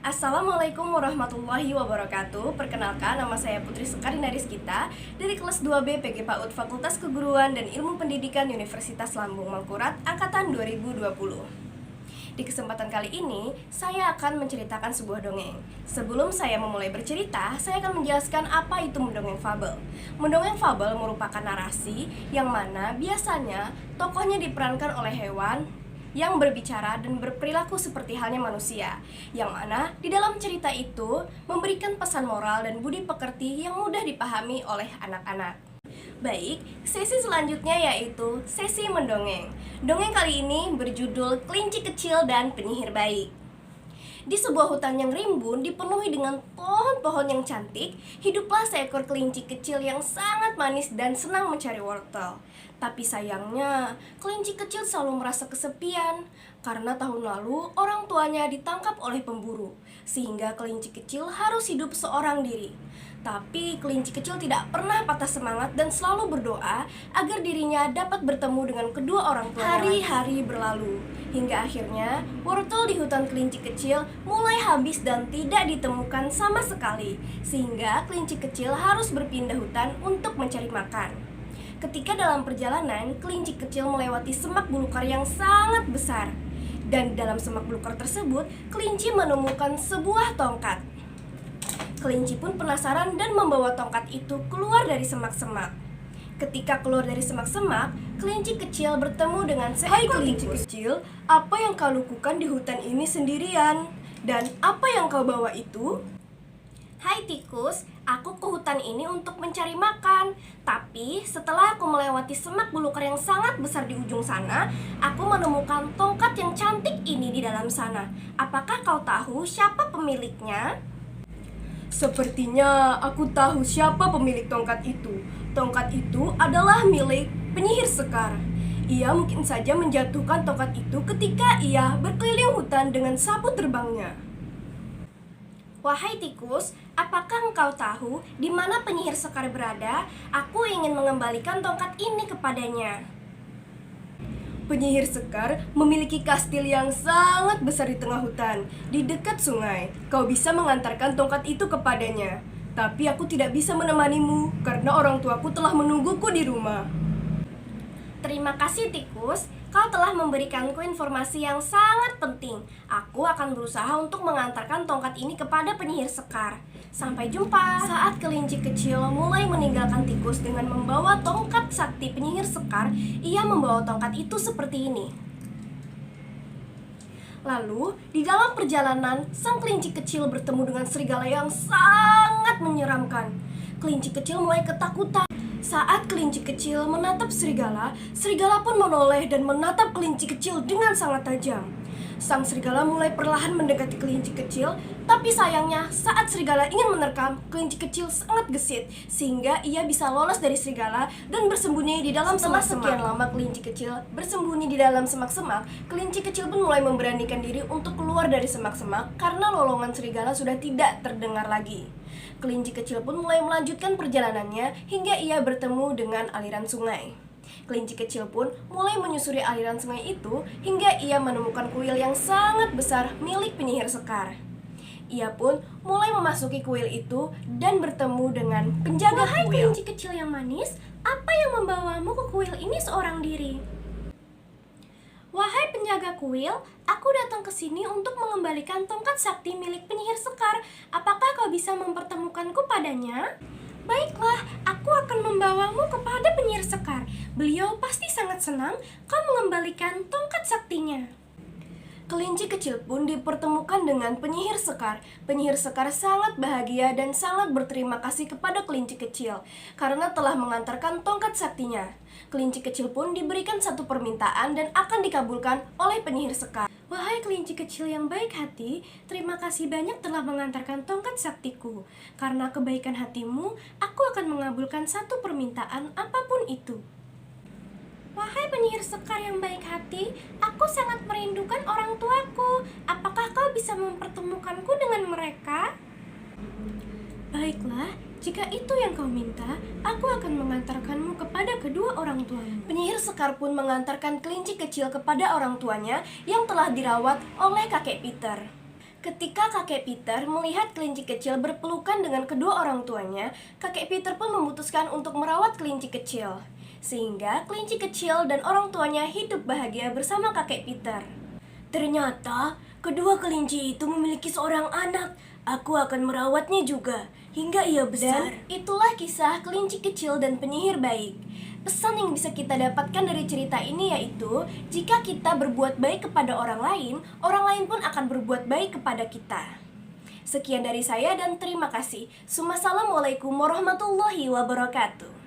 Assalamualaikum warahmatullahi wabarakatuh. Perkenalkan, nama saya Putri Sukarina Rizkita dari kelas 2B PG PAUD Fakultas Keguruan dan Ilmu Pendidikan Universitas Lambung Mangkurat Angkatan 2020. Di kesempatan kali ini, saya akan menceritakan sebuah dongeng. Sebelum saya memulai bercerita, saya akan menjelaskan apa itu mendongeng fabel. Mendongeng fabel merupakan narasi yang mana biasanya tokohnya diperankan oleh hewan yang berbicara dan berperilaku seperti halnya manusia, yang mana di dalam cerita itu memberikan pesan moral dan budi pekerti yang mudah dipahami oleh anak-anak. Baik, sesi selanjutnya yaitu sesi mendongeng. Dongeng kali ini berjudul Kelinci Kecil dan Penyihir Baik. Di sebuah hutan yang rimbun dipenuhi dengan pohon-pohon yang cantik, hiduplah seekor kelinci kecil yang sangat manis dan senang mencari wortel. Tapi sayangnya, kelinci kecil selalu merasa kesepian karena tahun lalu orang tuanya ditangkap oleh pemburu, sehingga kelinci kecil harus hidup seorang diri. Tapi kelinci kecil tidak pernah patah semangat dan selalu berdoa agar dirinya dapat bertemu dengan kedua orang tuanya. Hari-hari berlalu, hingga akhirnya wortel di hutan kelinci kecil mulai habis dan tidak ditemukan sama sekali, sehingga kelinci kecil harus berpindah hutan untuk mencari makan. Ketika dalam perjalanan, kelinci kecil melewati semak belukar yang sangat besar. Dan dalam semak belukar tersebut, kelinci menemukan sebuah tongkat. Kelinci pun penasaran dan membawa tongkat itu keluar dari semak-semak. Ketika keluar dari semak-semak, kelinci kecil bertemu dengan seekor kelinci kecil. Apa yang kau lakukan di hutan ini sendirian? Dan apa yang kau bawa itu? Hai tikus, aku ke hutan ini untuk mencari makan. Tapi setelah aku melewati semak belukar yang sangat besar di ujung sana, aku menemukan tongkat yang cantik ini di dalam sana. Apakah kau tahu siapa pemiliknya? Sepertinya aku tahu siapa pemilik tongkat itu. Tongkat itu adalah milik penyihir Sekar. Ia mungkin saja menjatuhkan tongkat itu ketika ia berkeliling hutan dengan sapu terbangnya. Wahai tikus, apakah engkau tahu di mana penyihir Sekar berada? Aku ingin mengembalikan tongkat ini kepadanya. Penyihir Sekar memiliki kastil yang sangat besar di tengah hutan, di dekat sungai. Kau bisa mengantarkan tongkat itu kepadanya. Tapi aku tidak bisa menemanimu, karena orang tuaku telah menungguku di rumah. Terima kasih tikus, kau telah memberikanku informasi yang sangat penting. Aku akan berusaha untuk mengantarkan tongkat ini kepada penyihir Sekar. Sampai jumpa. Saat kelinci kecil mulai meninggalkan tikus dengan membawa tongkat sakti penyihir Sekar, ia membawa tongkat itu seperti ini. Lalu, di dalam perjalanan, sang kelinci kecil bertemu dengan serigala yang sangat menyeramkan. Kelinci kecil mulai ketakutan. Saat kelinci kecil menatap serigala, serigala pun menoleh dan menatap kelinci kecil dengan sangat tajam. Sang serigala mulai perlahan mendekati kelinci kecil, tapi sayangnya saat serigala ingin menerkam, kelinci kecil sangat gesit, sehingga ia bisa lolos dari serigala dan bersembunyi di dalam semak-semak. Sekian lama kelinci kecil bersembunyi di dalam semak-semak, kelinci kecil pun mulai memberanikan diri untuk keluar dari semak-semak karena lolongan serigala sudah tidak terdengar lagi. Kelinci kecil pun mulai melanjutkan perjalanannya hingga ia bertemu dengan aliran sungai. Kelinci kecil pun mulai menyusuri aliran sungai itu hingga ia menemukan kuil yang sangat besar milik penyihir Sekar. Ia pun mulai memasuki kuil itu dan bertemu dengan penjaga kuil. Wahai kelinci kecil yang manis, apa yang membawamu ke kuil ini seorang diri? Wahai penjaga kuil, aku datang ke sini untuk mengembalikan tongkat sakti milik penyihir Sekar. Apakah kau bisa mempertemukanku padanya? Baiklah, aku akan membawamu kepada penyihir Sekar. Beliau pasti sangat senang kau mengembalikan tongkat saktinya. Kelinci kecil pun dipertemukan dengan penyihir Sekar. Penyihir Sekar sangat bahagia dan sangat berterima kasih kepada kelinci kecil karena telah mengantarkan tongkat saktinya. Kelinci kecil pun diberikan satu permintaan dan akan dikabulkan oleh penyihir Sekar. Wahai kelinci kecil yang baik hati, terima kasih banyak telah mengantarkan tongkat saktiku. Karena kebaikan hatimu, aku akan mengabulkan satu permintaan apapun itu. Wahai penyihir Sekar yang baik hati, aku sangat merindukan orang tuaku. Apakah kau bisa mempertemukanku dengan mereka? Baiklah, jika itu yang kau minta, aku akan mengantarkanmu kepada kedua orang tuamu. Penyihir Sekar pun mengantarkan kelinci kecil kepada orang tuanya yang telah dirawat oleh kakek Peter. Ketika kakek Peter melihat kelinci kecil berpelukan dengan kedua orang tuanya, kakek Peter pun memutuskan untuk merawat kelinci kecil. Sehingga kelinci kecil dan orang tuanya hidup bahagia bersama kakek Peter. Ternyata, kedua kelinci itu memiliki seorang anak. Aku akan merawatnya juga, hingga ia besar. Dan itulah kisah kelinci kecil dan penyihir baik. Pesan yang bisa kita dapatkan dari cerita ini yaitu, jika kita berbuat baik kepada orang lain pun akan berbuat baik kepada kita. Sekian dari saya dan terima kasih. Assalamualaikum warahmatullahi wabarakatuh.